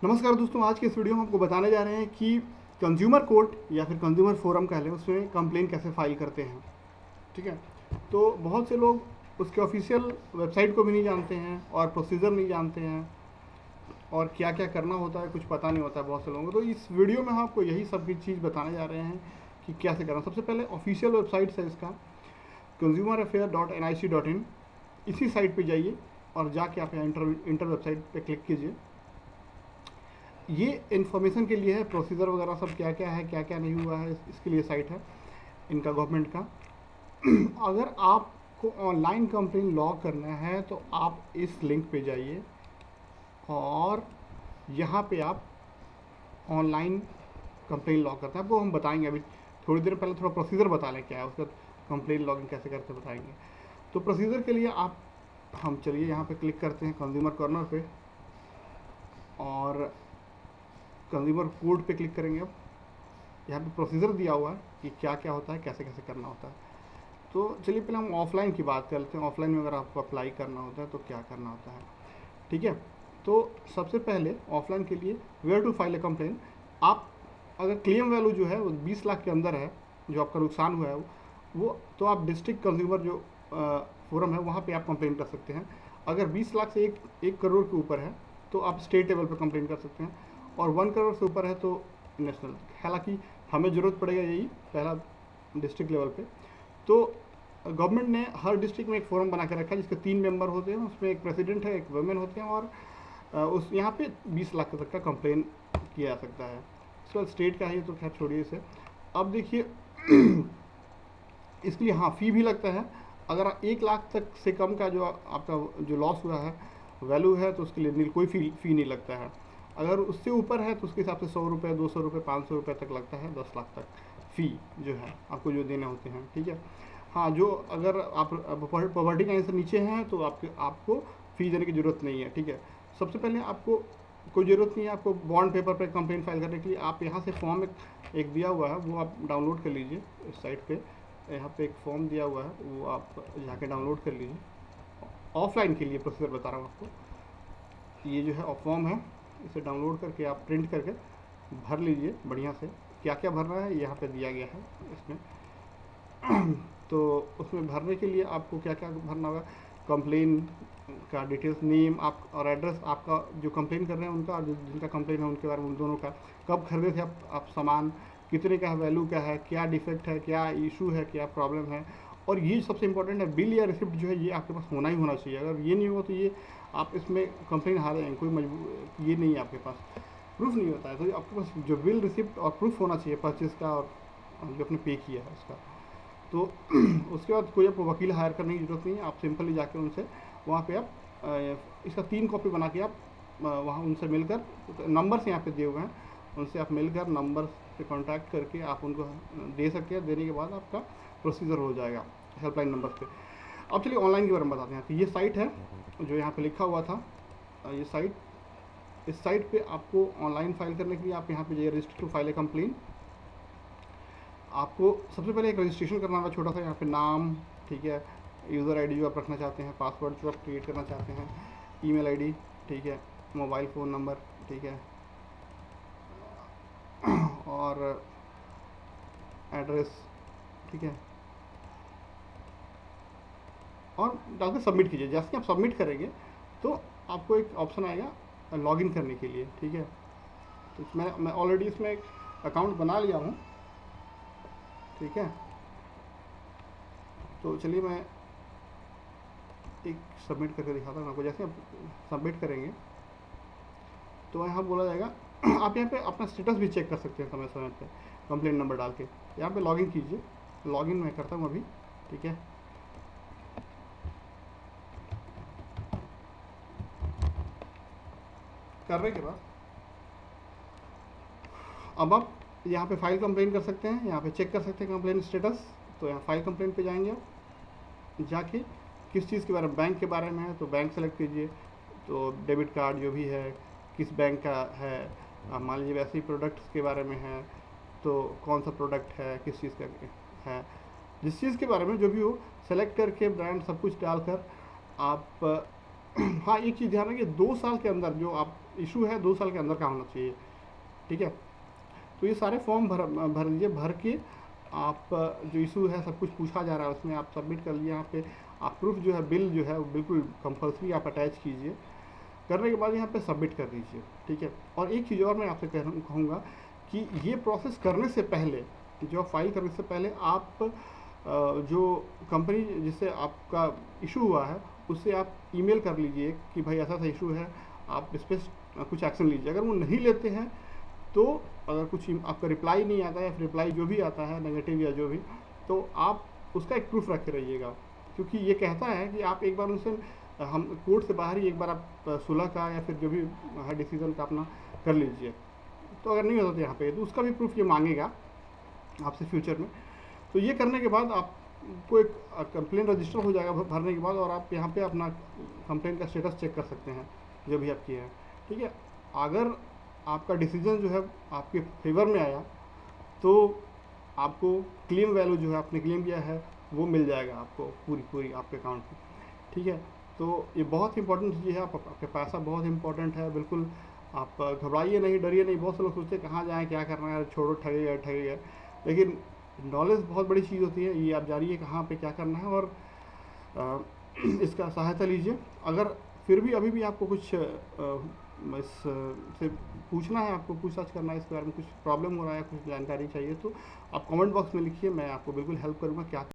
नमस्कार दोस्तों, आज के इस वीडियो में आपको बताने जा रहे हैं कि कंज्यूमर कोर्ट या फिर कंज्यूमर फोरम कह लें, उसमें कंप्लेन कैसे फाइल करते हैं। ठीक है, तो बहुत से लोग उसके ऑफिशियल वेबसाइट को भी नहीं जानते हैं और प्रोसीजर नहीं जानते हैं और क्या क्या करना होता है कुछ पता नहीं होता है बहुत से लोगों को। तो इस वीडियो में हम आपको यही सब चीज़ बताने जा रहे हैं कि कैसे करना। सबसे पहले ऑफिशियल वेबसाइट है इसका, consumeraffair.nic.in। इसी साइट पे जाइए और जाके आप यहाँ इंटर वेबसाइट पे क्लिक कीजिए। ये इन्फॉर्मेशन के लिए है, प्रोसीजर वगैरह सब क्या क्या है, क्या क्या नहीं हुआ है, इसके लिए साइट है इनका, गवर्नमेंट का। अगर आपको ऑनलाइन कंप्लेन लॉग करना है तो आप इस लिंक पे जाइए और यहाँ पे आप ऑनलाइन कंप्लेन लॉग करते हैं। आपको हम बताएंगे अभी थोड़ी देर पहले, थोड़ा प्रोसीजर बता लें क्या है उसका, कंप्लेन लॉगिंग कैसे करते बताएंगे। तो प्रोसीजर के लिए आप हम चलिए यहाँ पे क्लिक करते हैं कंज्यूमर कॉर्नर पे और कंज्यूमर कोड पे क्लिक करेंगे। अब यहाँ पे प्रोसीजर दिया हुआ है कि क्या क्या होता है, कैसे कैसे करना होता है। तो चलिए पहले हम ऑफलाइन की बात करते हैं। ऑफलाइन में अगर आपको अप्लाई करना होता है तो क्या करना होता है। ठीक है, तो सबसे पहले ऑफलाइन के लिए where to file a complain. आप अगर क्लेम वैल्यू जो है वो 20 लाख के अंदर है, जो आपका नुकसान हुआ है वो तो आप डिस्ट्रिक्ट कंज्यूमर जो फोरम है वहाँ पे आप कंप्लेन कर सकते हैं। अगर 20 लाख से एक करोड़ के ऊपर है तो आप स्टेट लेवल पर कंप्लेन कर सकते हैं, और 1 करोड़ से ऊपर है तो नेशनल। हालांकि हमें ज़रूरत पड़ेगा यही पहला डिस्ट्रिक्ट लेवल पे। तो गवर्नमेंट ने हर डिस्ट्रिक्ट में एक फोरम बना के रखा है जिसके 3 मेंबर होते हैं, उसमें एक प्रेसिडेंट है, एक वुमेन होते हैं, और उस यहाँ पे 20 लाख तक का कंप्लेन किया जा सकता है। इसके बाद स्टेट का है तो खैर छोड़िए इसे। अब देखिए इसके लिए हाँ फ़ी भी लगता है। अगर 1 लाख तक से कम का जो आपका जो लॉस हुआ है वैल्यू है तो उसके लिए कोई फ़ी नहीं लगता है। अगर उससे ऊपर है तो उसके हिसाब से 100 रुपये, 200 रुपये, 500 रुपये तक लगता है। 10 लाख तक फ़ी जो है आपको जो देने होते हैं। ठीक है, हाँ जो अगर आप पॉवर्टी लाइन से नीचे हैं तो आपको फ़ी देने की ज़रूरत नहीं है। ठीक है, सबसे पहले आपको कोई ज़रूरत नहीं है आपको बॉन्ड पेपर पर कंप्लेन फाइल करने के लिए। आप यहाँ से फॉर्म एक दिया हुआ है वो आप डाउनलोड कर लीजिए इस साइट पे। यहाँ पे एक फॉर्म दिया हुआ है वो आप जाके डाउनलोड कर लीजिए। ऑफलाइन के लिए प्रोसीजर बता रहा हूँ आपको। ये जो है फॉर्म है, इसे डाउनलोड करके आप प्रिंट करके भर लीजिए बढ़िया से। क्या क्या भरना है यहाँ पे दिया गया है इसमें। तो उसमें भरने के लिए आपको क्या क्या भरना होगा, कंप्लेन का डिटेल्स, नेम आप और एड्रेस, आपका जो कंप्लेन कर रहे हैं उनका और जिनका कंप्लेन है उनके बारे में, उन दोनों का, कब खरीदे थे आप सामान, कितने का वैल्यू क्या है, क्या डिफेक्ट है, क्या इशू है, क्या प्रॉब्लम है। और ये सबसे इंपॉर्टेंट है, बिल या रिसिप्ट जो है ये आपके पास होना ही होना चाहिए। अगर ये नहीं हो तो ये आप इसमें कंप्लेन हारे हैं, कोई मजबूर ये नहीं है आपके पास, प्रूफ नहीं होता है। तो आपके पास जो बिल, रिसिप्ट और प्रूफ होना चाहिए परचेज का और जो आपने पे किया है उसका। तो उसके बाद कोई आपको वकील हायर करने की ज़रूरत नहीं है। आप सिंपली जाके उनसे वहाँ पे आप इसका 3 कॉपी बना के आप वहाँ उनसे मिलकर, नंबर्स यहाँ पे दिए हुए हैं, उनसे आप मिलकर नंबर से कांटेक्ट करके आप उनको दे सकते हैं। देने के बाद आपका प्रोसीजर हो जाएगा हेल्पलाइन नंबर पे। अब चलिए ऑनलाइन के बारे में बताते हैं। तो ये साइट है जो यहाँ पे लिखा हुआ था, ये साइट, इस साइट पे आपको ऑनलाइन फाइल करने के लिए आप यहाँ पे जाइए, register to file a complain. आपको सबसे पहले एक रजिस्ट्रेशन करना होगा छोटा सा, यहाँ पे नाम, ठीक है, यूज़र आईडी जो आप रखना चाहते हैं, पासवर्ड जो आप क्रिएट करना चाहते हैं, ईमेल आईडी, ठीक है, मोबाइल फ़ोन नंबर, ठीक है, और एड्रेस, ठीक है, और डाल के सबमिट कीजिए। जैसे कि आप सबमिट करेंगे तो आपको एक ऑप्शन आएगा लॉगिन करने के लिए। ठीक है, तो मैं ऑलरेडी इसमें एक अकाउंट बना लिया हूँ। ठीक है, तो चलिए मैं एक सबमिट करके दिखाता हूँ आपको। जैसे आप सबमिट करेंगे तो यहाँ बोला जाएगा आप यहाँ पे अपना स्टेटस भी चेक कर सकते हैं समय समय पे, कंप्लेंट नंबर डाल के। यहाँ पे लॉगिन कीजिए, लॉगिन मैं करता हूँ अभी। ठीक है, करने के बाद अब आप यहाँ पे फाइल कंप्लेन कर सकते हैं, यहाँ पे चेक कर सकते हैं कंप्लेन स्टेटस। तो यहाँ फाइल कंप्लेन पे जाएंगे आप, जाके किस चीज़ के बारे में, बैंक के बारे में है तो बैंक सेलेक्ट कीजिए। तो डेबिट कार्ड जो भी है किस बैंक का है, मान लीजिए वैसे ही प्रोडक्ट्स के बारे में है तो कौन सा प्रोडक्ट है, किस चीज़ का है, जिस चीज़ के बारे में जो भी हो सेलेक्ट करके ब्रांड सब कुछ डालकर आप हाँ एक चीज़ ध्यान रखिए, 2 साल के अंदर जो आप इशू है 2 साल के अंदर का होना चाहिए, ठीक है। तो ये सारे फॉर्म भर लीजिए, भर के आप जो इशू है सब कुछ पूछा जा रहा है उसमें आप सबमिट कर लीजिए। यहाँ पे आप प्रूफ जो है, बिल जो है वो बिल्कुल कंपल्सरी आप अटैच कीजिए। करने के बाद यहाँ पे सबमिट कर दीजिए, ठीक है। और एक चीज़ और मैं आपसे कहूँगा कि ये प्रोसेस करने से पहले, जो फाइल करने से पहले आप जो कंपनी जिससे आपका इशू हुआ है उससे आप ईमेल कर लीजिए कि भाई ऐसा ऐसा इशू है, आप इस पर कुछ एक्शन लीजिए। अगर वो नहीं लेते हैं तो अगर कुछ आपका रिप्लाई नहीं आता है, या फिर रिप्लाई जो भी आता है नेगेटिव या जो भी, तो आप उसका एक प्रूफ रखे रहिएगा। क्योंकि ये कहता है कि आप एक बार उनसे, हम कोर्ट से बाहर ही एक बार आप सुलह का या फिर जो भी है डिसीजन का अपना कर लीजिए। तो अगर नहीं होता तो यहाँ पे तो उसका भी प्रूफ ये मांगेगा आपसे फ्यूचर में। तो ये करने के बाद आपको एक कंप्लेन रजिस्टर हो जाएगा भरने के बाद, और आप यहाँ पे अपना कंप्लेन का स्टेटस चेक कर सकते हैं जो भी आप किए हैं, ठीक है। अगर आपका डिसीजन जो है आपके फेवर में आया तो आपको क्लेम वैल्यू जो है आपने क्लेम किया है वो मिल जाएगा आपको पूरी आपके अकाउंट में, ठीक है। तो ये बहुत इंपॉर्टेंट चीज़ है, आपके पैसा बहुत इंपॉर्टेंट है, बिल्कुल आप घबराइए नहीं, डरिए नहीं। बहुत से लोग सोचते हैं कहाँ जाएँ, क्या करना है, छोड़ो ठगेगा, लेकिन नॉलेज बहुत बड़ी चीज़ होती है। ये आप जानिए कहाँ पे क्या करना है और अ, इसका सहायता लीजिए। अगर फिर भी अभी भी आपको कुछ इस से पूछना है, आपको पूछताछ करना है, इसके बारे में कुछ प्रॉब्लम हो रहा है, कुछ जानकारी चाहिए, तो आप कमेंट बॉक्स में लिखिए, मैं आपको बिल्कुल हेल्प करूँगा। क्या